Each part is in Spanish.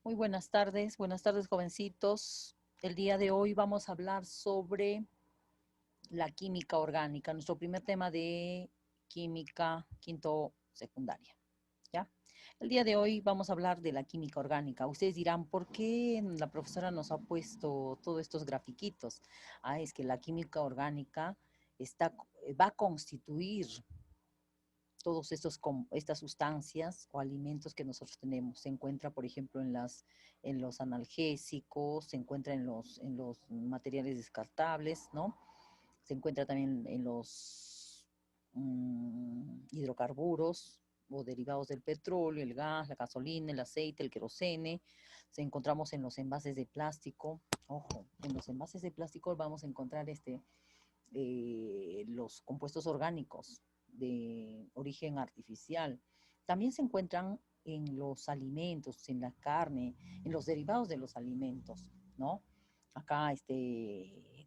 Muy buenas tardes jovencitos. El día de hoy vamos a hablar sobre la química orgánica, nuestro primer tema de química quinto secundaria, ¿ya? El día de hoy vamos a hablar de la química orgánica. Ustedes dirán, ¿por qué la profesora nos ha puesto todos estos grafiquitos? Es que la química orgánica va a constituir todos estas sustancias o alimentos que nosotros tenemos. Se encuentra, por ejemplo, en los analgésicos, se encuentra en los materiales descartables, ¿no? Se encuentra también en los hidrocarburos o derivados del petróleo, el gas, la gasolina, el aceite, el querosene. Se encontramos en los envases de plástico. Ojo, en los envases de plástico vamos a encontrar los compuestos orgánicos de origen artificial. También se encuentran en los alimentos, en la carne, en los derivados de los alimentos, ¿no? Acá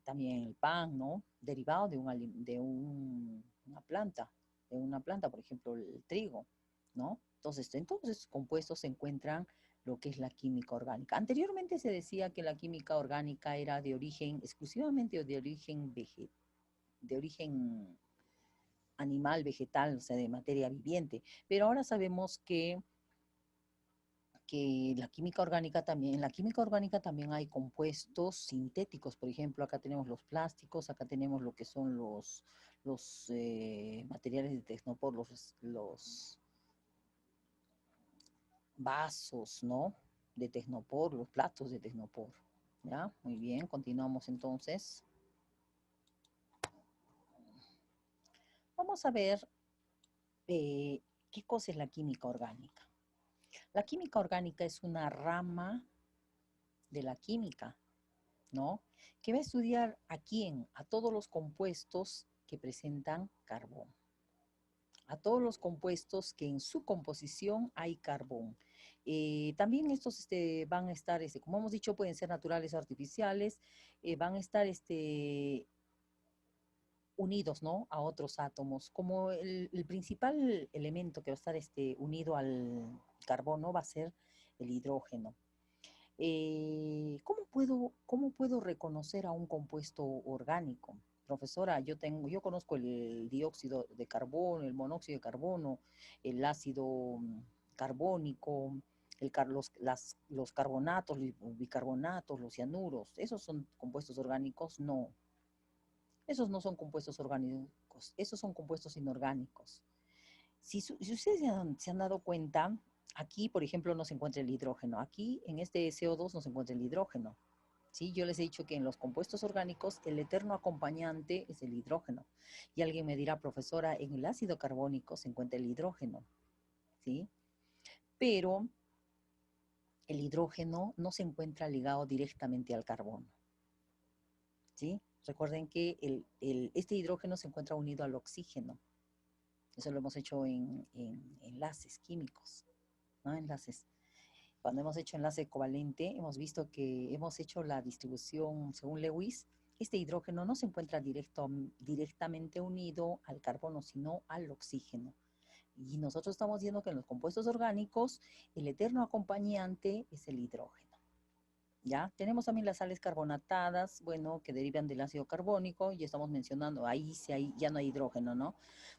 también el pan, ¿no? Derivado de una planta, por ejemplo, el trigo, ¿no? Entonces, en todos estos compuestos se encuentran lo que es la química orgánica. Anteriormente se decía que la química orgánica era de origen, exclusivamente de origen animal, vegetal, o sea, de materia viviente. Pero ahora sabemos que en la química orgánica también hay compuestos sintéticos. Por ejemplo, acá tenemos los plásticos, acá tenemos lo que son los materiales de Tecnopor, los vasos, ¿no? De Tecnopor, los platos de Tecnopor. ¿Ya? Muy bien, continuamos entonces. Vamos a ver qué cosa es la química orgánica. La química orgánica es una rama de la química, ¿no? Que va a estudiar a quién, a todos los compuestos que presentan carbón, a todos los compuestos que en su composición hay carbón. También estos van a estar, como hemos dicho, pueden ser naturales o artificiales, van a estar unidos, ¿no? A otros átomos. Como el principal elemento que va a estar unido al carbono va a ser el hidrógeno. ¿Cómo puedo reconocer a un compuesto orgánico? Profesora, yo conozco el dióxido de carbono, el monóxido de carbono, el ácido carbónico, los carbonatos, los bicarbonatos, los cianuros. ¿Esos son compuestos orgánicos? No, esos no son compuestos orgánicos, esos son compuestos inorgánicos. Si ustedes se han dado cuenta, aquí, por ejemplo, no se encuentra el hidrógeno. Aquí, en este CO2, no se encuentra el hidrógeno. ¿Sí? Yo les he dicho que en los compuestos orgánicos, el eterno acompañante es el hidrógeno. Y alguien me dirá, profesora, en el ácido carbónico se encuentra el hidrógeno. ¿Sí? Pero el hidrógeno no se encuentra ligado directamente al carbono. ¿Sí? Recuerden que este hidrógeno se encuentra unido al oxígeno. Eso lo hemos hecho en enlaces químicos, ¿no? Enlaces. Cuando hemos hecho enlace covalente, hemos visto que hemos hecho la distribución según Lewis. Este hidrógeno no se encuentra directamente unido al carbono, sino al oxígeno. Y nosotros estamos viendo que en los compuestos orgánicos, el eterno acompañante es el hidrógeno. ¿Ya? Tenemos también las sales carbonatadas, bueno, que derivan del ácido carbónico, y estamos mencionando, ahí ya no hay hidrógeno, ¿no?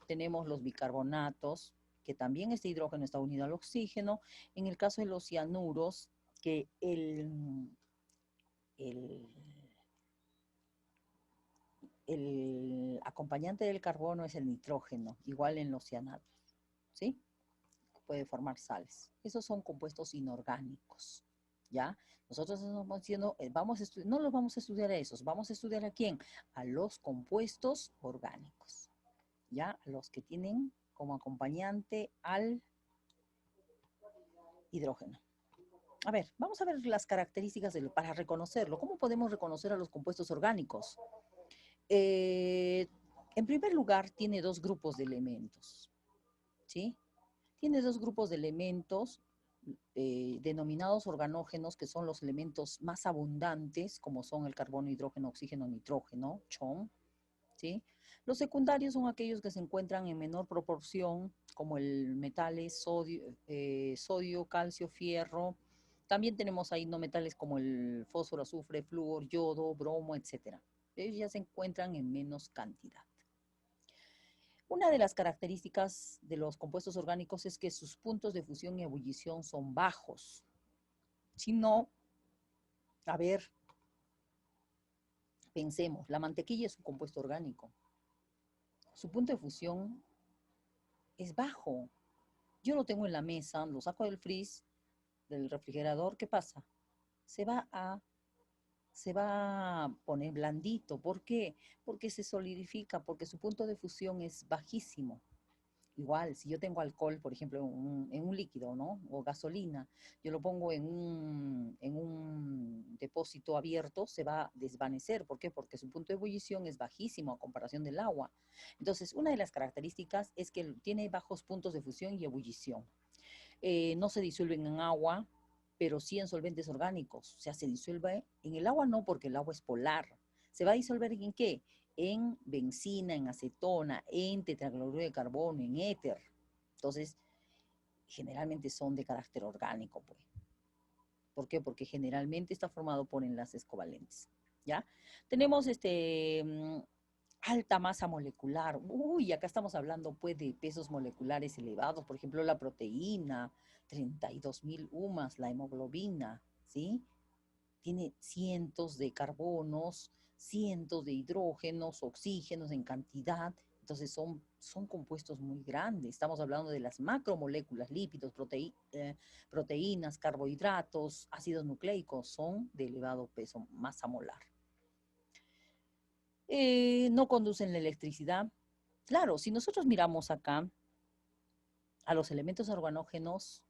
Tenemos los bicarbonatos, que también este hidrógeno está unido al oxígeno. En el caso de los cianuros, que el, el acompañante del carbono es el nitrógeno, igual en los cianatos, ¿sí? Puede formar sales. Esos son compuestos inorgánicos, ¿ya? Nosotros estamos diciendo, no los vamos a estudiar a esos, vamos a estudiar a quién, a los compuestos orgánicos, ¿ya? A los que tienen como acompañante al hidrógeno. A ver, vamos a ver las características para reconocerlo. ¿Cómo podemos reconocer a los compuestos orgánicos? Eh, en primer lugar, tiene dos grupos de elementos, ¿sí? Tiene dos grupos de elementos denominados organógenos, que son los elementos más abundantes, como son el carbono, hidrógeno, oxígeno, nitrógeno, CHON, ¿sí? Los secundarios son aquellos que se encuentran en menor proporción, como el metales, sodio, calcio, fierro, También tenemos ahí no metales como el fósforo, azufre, flúor, yodo, bromo, etcétera. Ellos ya se encuentran en menos cantidad. Una de las características de los compuestos orgánicos es que sus puntos de fusión y ebullición son bajos. Si no, a ver, pensemos, la mantequilla es un compuesto orgánico. Su punto de fusión es bajo. Yo lo tengo en la mesa, lo saco del freeze, del refrigerador, ¿qué pasa? Se va a se va a poner blandito. ¿Por qué? Porque se solidifica, porque su punto de fusión es bajísimo. Igual, si yo tengo alcohol, por ejemplo, en un líquido, ¿no? O gasolina, yo lo pongo en un depósito abierto, se va a desvanecer. ¿Por qué? Porque su punto de ebullición es bajísimo a comparación del agua. Entonces, una de las características es que tiene bajos puntos de fusión y ebullición. No se disuelven en agua, pero sí en solventes orgánicos. O sea, se disuelve en el agua no, porque el agua es polar. ¿Se va a disolver en qué? En benzina, en acetona, en tetracloruro de carbono, en éter. Entonces, generalmente son de carácter orgánico, pues. ¿Por qué? Porque generalmente está formado por enlaces covalentes. ¿Ya? Tenemos alta masa molecular. Uy, acá estamos hablando pues de pesos moleculares elevados, por ejemplo, la proteína, 32.000 UMAS, la hemoglobina, ¿sí? Tiene cientos de carbonos, cientos de hidrógenos, oxígenos en cantidad, entonces son compuestos muy grandes. Estamos hablando de las macromoléculas, lípidos, proteínas, carbohidratos, ácidos nucleicos, son de elevado peso, masa molar. No conducen la electricidad. Claro, si nosotros miramos acá a los elementos organógenos,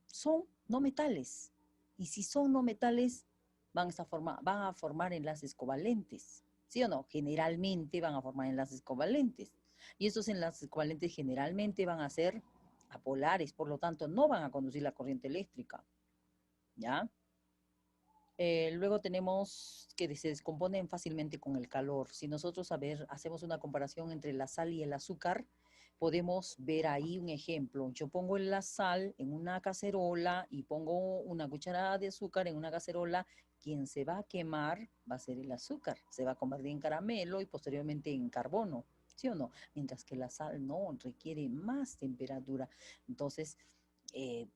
son no metales. Y si son no metales, van a formar enlaces covalentes. ¿Sí o no? Generalmente van a formar enlaces covalentes. Y estos enlaces covalentes generalmente van a ser apolares, por lo tanto, no van a conducir la corriente eléctrica. ¿Ya? Luego tenemos que se descomponen fácilmente con el calor. Si nosotros, a ver, hacemos una comparación entre la sal y el azúcar, podemos ver ahí un ejemplo. Yo pongo la sal en una cacerola y pongo una cucharada de azúcar en una cacerola. Quien se va a quemar va a ser el azúcar. Se va a convertir en caramelo y posteriormente en carbono. ¿Sí o no? Mientras que la sal no requiere más temperatura. Entonces, eh,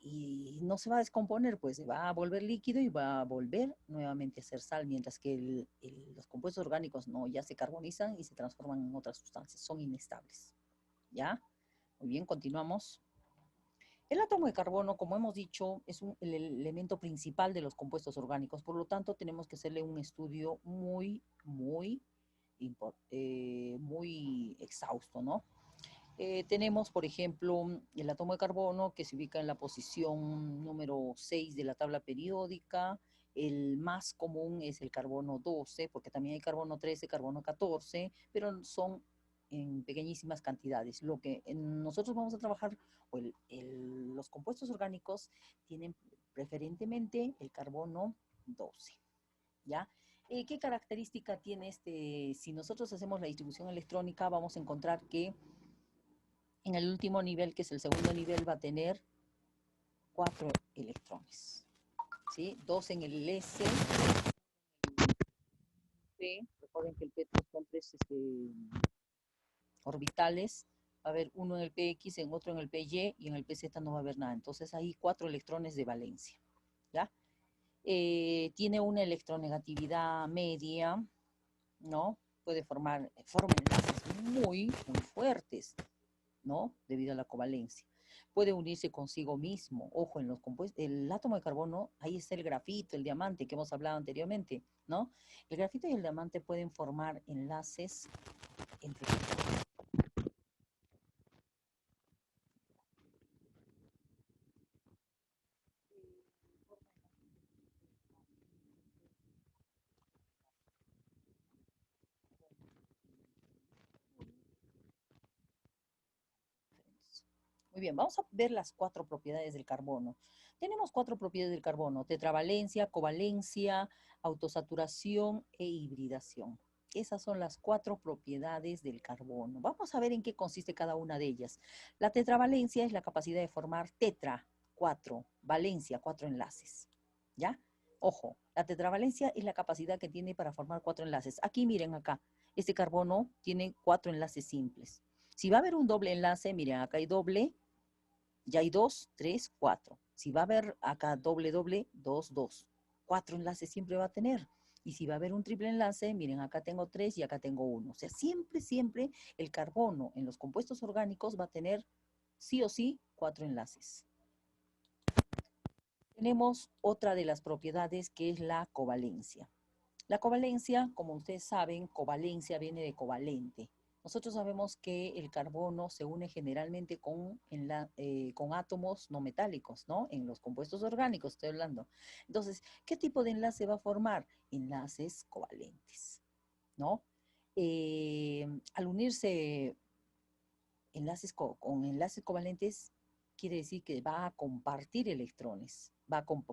y no se va a descomponer, pues se va a volver líquido y va a volver nuevamente a ser sal, mientras que los compuestos orgánicos no, ya se carbonizan y se transforman en otras sustancias, son inestables. ¿Ya? Muy bien, continuamos. El átomo de carbono, como hemos dicho, es el elemento principal de los compuestos orgánicos, por lo tanto tenemos que hacerle un estudio muy exhausto, ¿no? Tenemos, por ejemplo, el átomo de carbono que se ubica en la posición número 6 de la tabla periódica. El más común es el carbono 12, porque también hay carbono 13, carbono 14, pero son en pequeñísimas cantidades. Lo que nosotros vamos a trabajar, o los compuestos orgánicos tienen preferentemente el carbono 12, ¿ya? ¿Qué característica tiene este? Si nosotros hacemos la distribución electrónica, vamos a encontrar que en el último nivel, que es el segundo nivel, va a tener 4 electrones. ¿Sí? 2 en el S. P. Recuerden que el P son 3 orbitales. Va a haber uno en el PX, en otro en el PY y en el PZ no va a haber nada. Entonces hay 4 electrones de valencia. ¿Ya? Tiene una electronegatividad media, ¿no? Forma enlaces muy fuertes, ¿no? Debido a la covalencia. Puede unirse consigo mismo. Ojo, en los compuestos, el átomo de carbono, ahí está el grafito, el diamante que hemos hablado anteriormente, ¿no? El grafito y el diamante pueden formar enlaces entre Muy bien, vamos a ver las 4 propiedades del carbono. Tenemos 4 propiedades del carbono: tetravalencia, covalencia, autosaturación e hibridación. Esas son las 4 propiedades del carbono. Vamos a ver en qué consiste cada una de ellas. La tetravalencia es la capacidad de formar tetra, 4, valencia, 4 enlaces, ¿ya? Ojo, la tetravalencia es la capacidad que tiene para formar 4 enlaces. Aquí, miren acá, este carbono tiene 4 enlaces simples. Si va a haber un doble enlace, miren, acá hay doble, ya hay 2, 3, 4. Si va a haber acá doble, doble, 2, 2. 4 enlaces siempre va a tener. Y si va a haber un triple enlace, miren, acá tengo 3 y acá tengo 1. O sea, siempre, siempre el carbono en los compuestos orgánicos va a tener sí o sí 4 enlaces. Tenemos otra de las propiedades que es la covalencia. La covalencia, como ustedes saben, covalencia viene de covalente. Nosotros sabemos que el carbono se une generalmente con átomos no metálicos, ¿no? En los compuestos orgánicos estoy hablando. Entonces, ¿qué tipo de enlace va a formar? Enlaces covalentes, ¿no? Al unirse con enlaces covalentes, quiere decir que va a compartir electrones.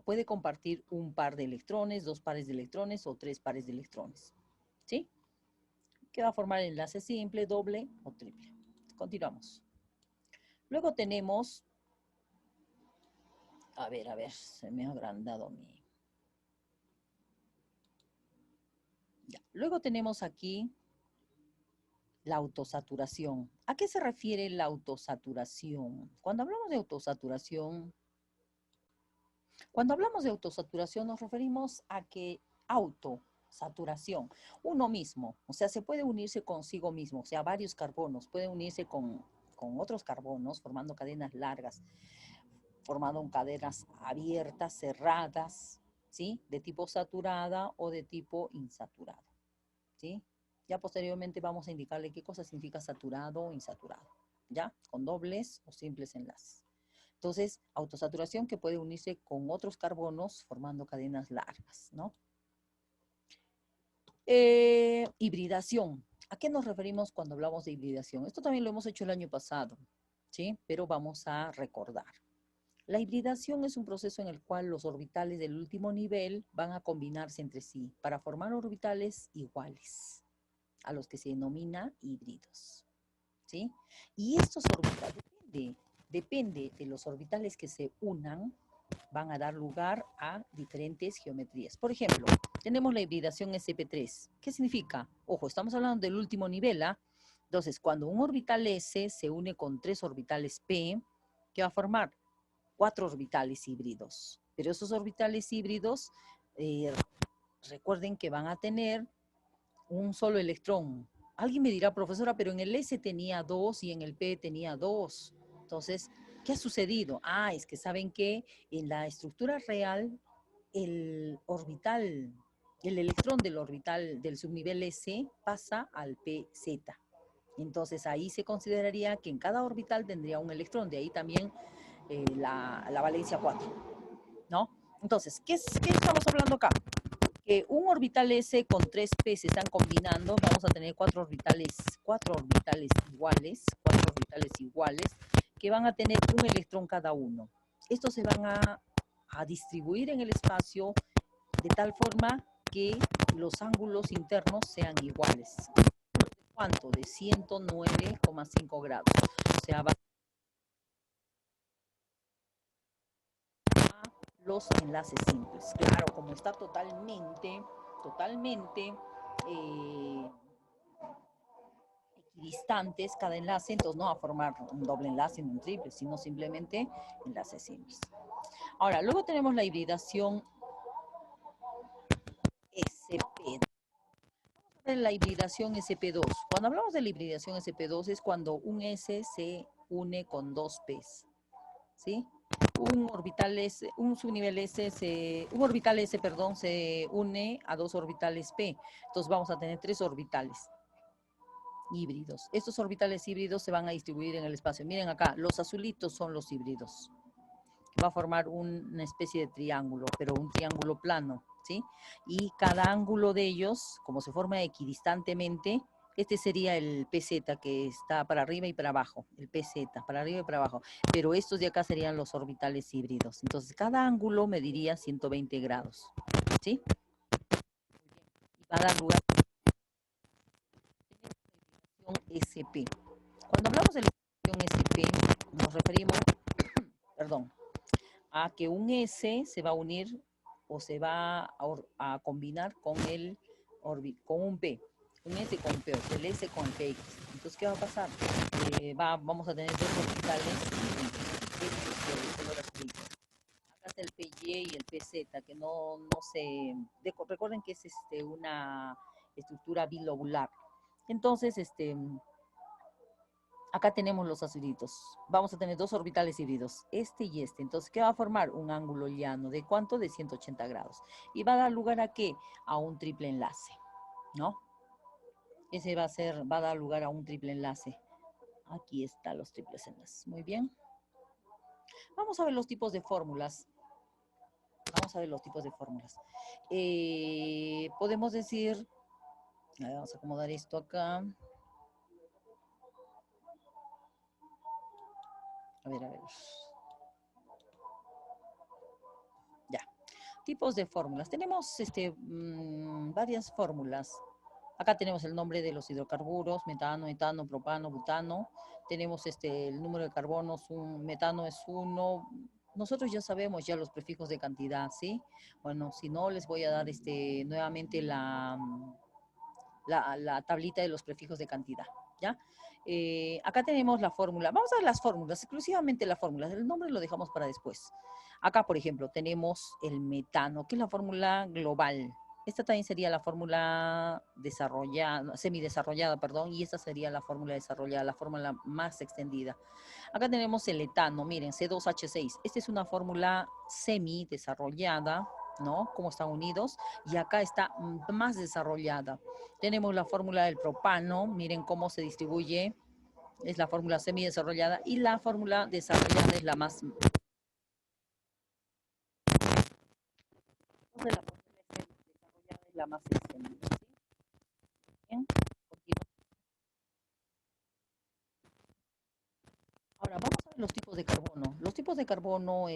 Puede compartir un par de electrones, 2 pares de electrones o 3 pares de electrones. ¿Sí? Que va a formar enlace simple, doble o triple. Continuamos. Luego tenemos, a ver, se me ha agrandado mi... Ya. Luego tenemos aquí la autosaturación. ¿A qué se refiere la autosaturación? Cuando hablamos de autosaturación nos referimos a que autosaturación, uno mismo, o sea, se puede unirse consigo mismo, o sea, varios carbonos, puede unirse con otros carbonos, formando cadenas largas, formando cadenas abiertas, cerradas, ¿sí? De tipo saturada o de tipo insaturado, ¿sí? Ya posteriormente vamos a indicarle qué cosa significa saturado o insaturado, ¿ya? Con dobles o simples enlaces. Entonces, autosaturación que puede unirse con otros carbonos formando cadenas largas, ¿no? Hibridación. ¿A qué nos referimos cuando hablamos de hibridación? Esto también lo hemos hecho el año pasado, ¿sí? Pero vamos a recordar. La hibridación es un proceso en el cual los orbitales del último nivel van a combinarse entre sí para formar orbitales iguales, a los que se denomina híbridos, ¿sí? Y estos orbitales, depende de los orbitales que se unan, van a dar lugar a diferentes geometrías. Por ejemplo, tenemos la hibridación sp3. ¿Qué significa? Ojo, estamos hablando del último nivel, ¿ah? Entonces, cuando un orbital S se une con 3 orbitales P, ¿qué va a formar? 4 orbitales híbridos. Pero esos orbitales híbridos, recuerden que van a tener un solo electrón. Alguien me dirá, profesora, pero en el S tenía 2 y en el P tenía 2. Entonces, ¿qué ha sucedido? Es que saben que en la estructura real, el orbital, el electrón del orbital del subnivel S pasa al PZ. Entonces, ahí se consideraría que en cada orbital tendría un electrón. De ahí también la valencia 4, ¿no? Entonces, ¿qué estamos hablando acá? Que un orbital S con 3P se están combinando, vamos a tener 4 orbitales iguales, que van a tener un electrón cada uno. Estos se van a distribuir en el espacio de tal forma que los ángulos internos sean iguales. ¿Cuánto? De 109,5 grados. O sea, va a los enlaces simples. Claro, como está totalmente equidistantes cada enlace, entonces no va a formar un doble enlace ni un triple, sino simplemente enlaces simples. Ahora, luego tenemos la hibridación SP. La hibridación SP2. Cuando hablamos de la hibridación SP2 es cuando un S se une con 2 P's, ¿sí? Un orbital S, un subnivel S, un orbital S, perdón, se une a 2 orbitales P. Entonces vamos a tener 3 orbitales híbridos. Estos orbitales híbridos se van a distribuir en el espacio. Miren acá, los azulitos son los híbridos. Va a formar una especie de triángulo, pero un triángulo plano, ¿sí? Y cada ángulo de ellos, como se forma equidistantemente, este sería el PZ, que está para arriba y para abajo, el PZ, para arriba y para abajo. Pero estos de acá serían los orbitales híbridos. Entonces, cada ángulo mediría 120 grados, ¿sí? Y va a dar lugar a la SP. Cuando hablamos de la SP, nos referimos, perdón, a que un S se va a unir o se va a combinar con con un P. Un S con un P, o sea, el S con el PX. Entonces, ¿qué va a pasar? Vamos a tener dos orbitales acá está el PY y el PZ, que no se... recuerden que es una estructura bilobular. Entonces, acá tenemos los azuritos. Vamos a tener dos orbitales híbridos, este y este. Entonces, ¿qué va a formar? Un ángulo llano. ¿De cuánto? De 180 grados. Y va a dar lugar a qué? A un triple enlace, ¿no? Ese va a dar lugar a un triple enlace. Aquí están los triples enlaces. Muy bien. Vamos a ver los tipos de fórmulas. Vamos a ver los tipos de fórmulas. Podemos decir, vamos a acomodar esto acá. A ver, a ver. Ya. Tipos de fórmulas. Tenemos varias fórmulas. Acá tenemos el nombre de los hidrocarburos, metano, etano, propano, butano. Tenemos el número de carbonos, metano es 1. Nosotros ya sabemos ya los prefijos de cantidad, ¿sí? Bueno, si no, les voy a dar nuevamente la tablita de los prefijos de cantidad, ¿ya? Acá tenemos la fórmula. Vamos a ver las fórmulas, exclusivamente las fórmulas. El nombre lo dejamos para después. Acá, por ejemplo, tenemos el metano, que es la fórmula global. Esta también sería la fórmula desarrollada, semidesarrollada, perdón, y esta sería la fórmula desarrollada, la fórmula más extendida. Acá tenemos el etano, miren, C2H6. Esta es una fórmula semidesarrollada, ¿no? Cómo están unidos, y acá está más desarrollada. Tenemos la fórmula del propano, miren cómo se distribuye, es la fórmula semidesarrollada, y la fórmula desarrollada es la más... Entonces, la fórmula desarrollada es la más extendida. ¿Sí? Bien, ahora vamos a ver los tipos de carbono. Los tipos de carbono,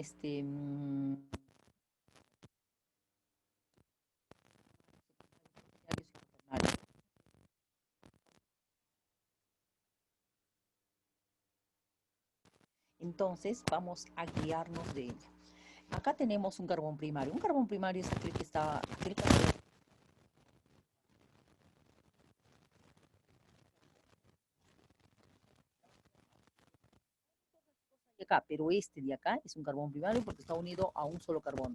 entonces vamos a guiarnos de ella. Acá tenemos un carbón primario. Un carbón primario es aquel que está, de acá, pero este de acá es un carbón primario porque está unido a un solo carbono.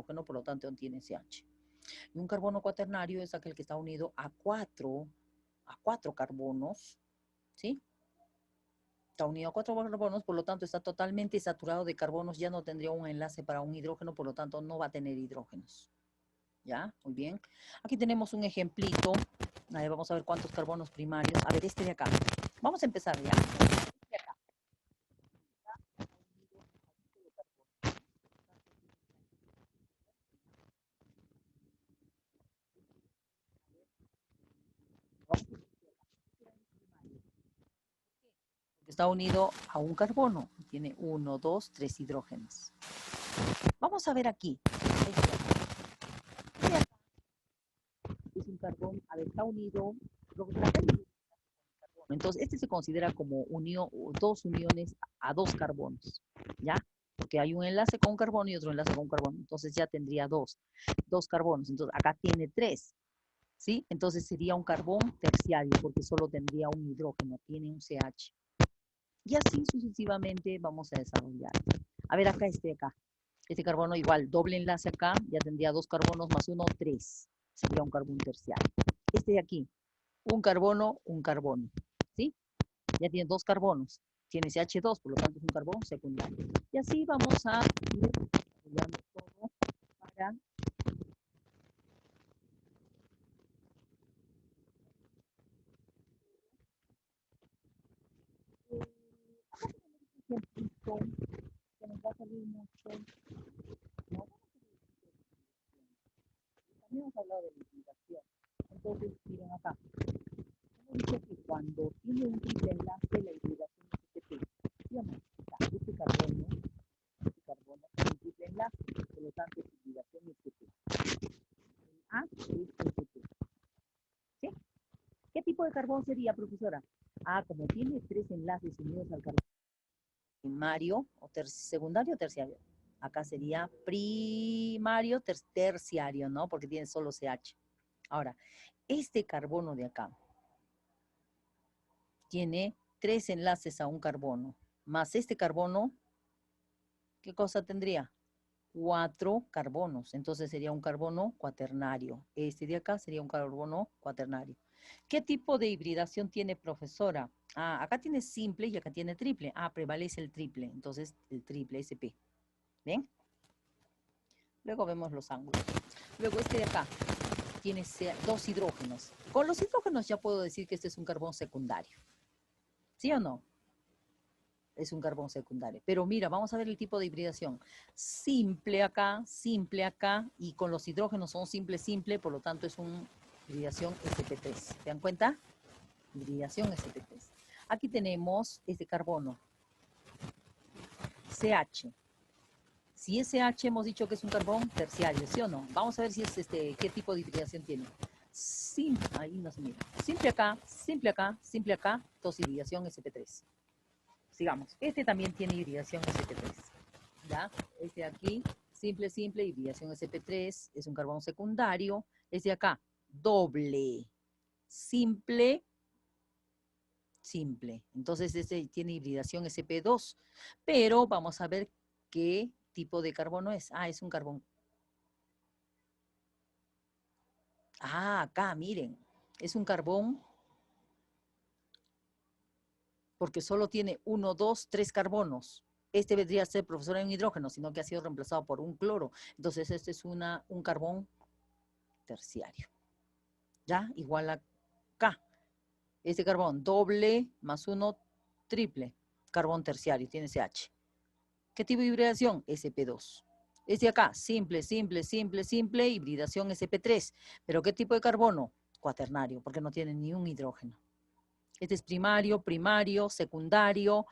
Hidrógeno, por lo tanto no tiene CH. Y un carbono cuaternario es aquel que está unido a cuatro carbonos, ¿sí? Está unido a cuatro carbonos, por lo tanto está totalmente saturado de carbonos, ya no tendría un enlace para un hidrógeno, por lo tanto no va a tener hidrógenos. ¿Ya? Muy bien. Aquí tenemos un ejemplito. A ver, vamos a ver cuántos carbonos primarios. A ver, este de acá. Vamos a empezar ya. Está unido a un carbono. Tiene uno, dos, tres hidrógenos. Vamos a ver aquí. Es un carbón, a ver, está unido. Entonces, este se considera como unión, dos uniones a dos carbonos, ¿ya? Porque hay un enlace con un carbono y otro enlace con un carbono. Entonces ya tendría dos carbonos. Entonces acá tiene tres, ¿sí? Entonces sería un carbón terciario porque solo tendría un hidrógeno, tiene un CH. Y así sucesivamente vamos a desarrollar. A ver acá acá. Este carbono igual, doble enlace acá, ya tendría dos carbonos más uno, tres. Sería un carbón terciario. Este de aquí, un carbono, ¿sí? Ya tiene dos carbonos. Tiene CH2, por lo tanto es un carbón secundario. Y así vamos a ir desarrollando todo para mucho, ¿no? También hemos hablado de la hibridación. Entonces, miren acá. Hemos dicho que cuando tiene un triple enlace, la hibridación es STP. ¿Sí o no? Este carbono es un triple enlace, por lo tanto, su hibridación es STP. El A es STP. ¿Sí? ¿Qué tipo de carbón sería, profesora? Ah, como tiene tres enlaces unidos al carbón primario, o secundario o terciario. Acá sería primario, terciario, ¿no? Porque tiene solo CH. Ahora, este carbono de acá tiene tres enlaces a un carbono, más este carbono, ¿qué cosa tendría? 4 carbonos, entonces sería un carbono cuaternario. Este de acá sería un carbono cuaternario. ¿Qué tipo de hibridación tiene, profesora? Ah, acá tiene simple y acá tiene triple. Ah, prevalece el triple, entonces el triple SP. ¿Ven? Luego vemos los ángulos. Luego este de acá tiene dos hidrógenos. Con los hidrógenos ya puedo decir que este es un carbón secundario. ¿Sí o no? Es un carbón secundario. Pero mira, vamos a ver el tipo de hibridación. Simple acá, y con los hidrógenos son simple, por lo tanto es una hibridación sp3. ¿Se dan cuenta? Hibridación sp3. Aquí tenemos este carbono, CH. Si es CH hemos dicho que es un carbón terciario, ¿sí o no? Vamos a ver si es qué tipo de hibridación tiene. Ahí no se mira. Simple acá, entonces hibridación sp3. Sigamos. Este también tiene hibridación sp3. ¿Ya? Este de aquí, simple, hibridación sp3, es un carbón secundario. Este de acá, doble, simple. Entonces este tiene hibridación sp2. Pero vamos a ver qué tipo de carbono es. Ah, es un carbón. Ah, acá, miren. Es un carbón porque solo tiene 1, 2, 3 carbonos. Este vendría a ser, profesor, en hidrógeno, sino que ha sido reemplazado por un cloro. Entonces este es un carbón terciario. ¿Ya? Igual a K. Este carbón doble más 1 triple. Carbón terciario, tiene CH. ¿Qué tipo de hibridación? sp2. Este acá, simple, hibridación sp3. ¿Pero qué tipo de carbono? Cuaternario, porque no tiene ni un hidrógeno. Este es primario, secundario,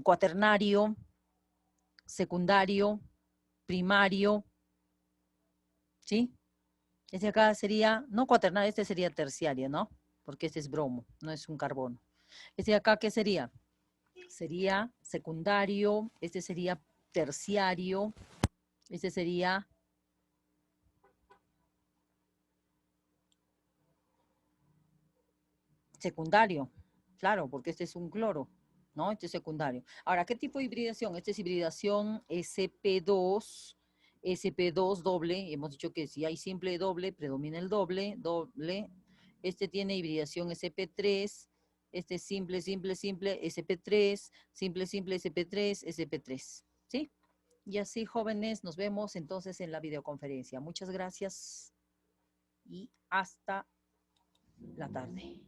cuaternario, secundario, primario, ¿sí? Este acá sería, no cuaternario, este sería terciario, ¿no? Porque este es bromo, no es un carbono. Este de acá, ¿qué sería? Sería secundario, este sería terciario, este sería secundario, claro, porque este es un cloro, ¿no? Este es secundario. Ahora, ¿qué tipo de hibridación? Este es hibridación sp2, sp2 doble, hemos dicho que si hay simple doble, predomina el doble. Este tiene hibridación sp3, este es simple, sp3, simple, sp3, sp3, ¿sí? Y así, jóvenes, nos vemos entonces en la videoconferencia. Muchas gracias y hasta la tarde.